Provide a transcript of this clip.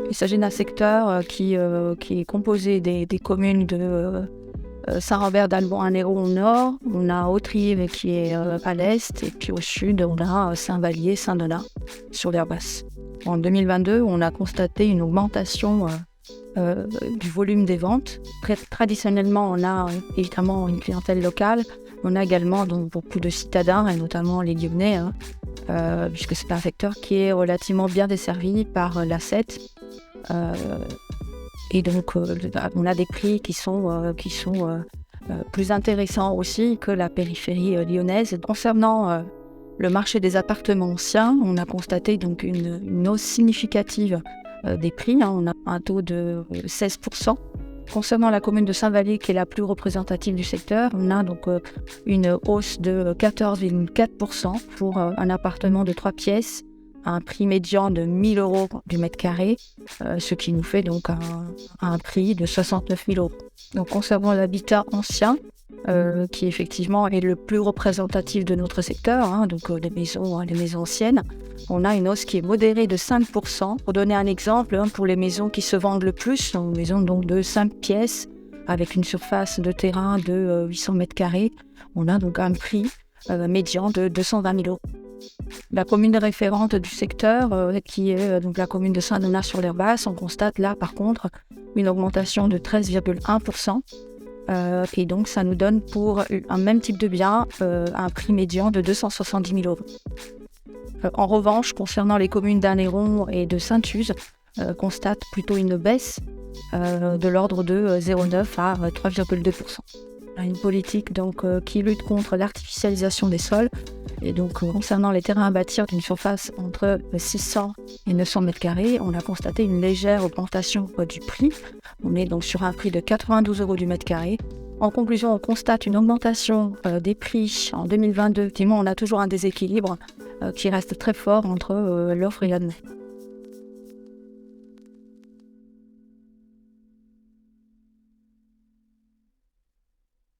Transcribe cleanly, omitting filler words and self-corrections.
Il s'agit d'un secteur qui est composé des communes de Saint-Robert d'Albon-Hanéro au nord, on a Autrive qui est à l'est, et puis au sud, on a Saint-Vallier, Saint-Donat sur l'aire basse. En 2022, on a constaté une augmentation du volume des ventes. Traditionnellement, on a évidemment une clientèle locale. On a également donc, beaucoup de citadins, et notamment les Lyonnais, puisque c'est un secteur qui est relativement bien desservi par l'A7. Et donc, on a des prix qui sont plus intéressants aussi que la périphérie lyonnaise. Concernant le marché des appartements anciens, on a constaté donc une hausse significative des prix. On a un taux de 16%. Concernant la commune de Saint-Vallier, qui est la plus représentative du secteur, on a donc une hausse de 14,4% pour un appartement de 3 pièces à un prix médian de 1 000 € du mètre carré, ce qui nous fait donc un prix de 69 000 €. Donc concernant l'habitat ancien, qui effectivement est le plus représentatif de notre secteur, donc les maisons anciennes, on a une hausse qui est modérée de 5%. Pour donner un exemple, pour les maisons qui se vendent le plus, une maison donc de 5 pièces avec une surface de terrain de 800 mètres carrés, on a donc un prix médian de 220 000 €. La commune référente du secteur, qui est donc la commune de Saint-Donat sur l'aire basse, on constate là par contre une augmentation de 13,1%. Et donc ça nous donne pour un même type de bien un prix médian de 270 000 €. En revanche, concernant les communes d'Anneyron et de Sainte-Use, constate plutôt une baisse de l'ordre de 0,9 à 3,2%. Une politique donc, qui lutte contre l'artificialisation des sols. Et donc, concernant les terrains à bâtir d'une surface entre 600 et 900 mètres carrés, on a constaté une légère augmentation du prix. On est donc sur un prix de 92 € du mètre carré. En conclusion, on constate une augmentation des prix en 2022. Effectivement, on a toujours un déséquilibre qui reste très fort entre l'offre et la demande.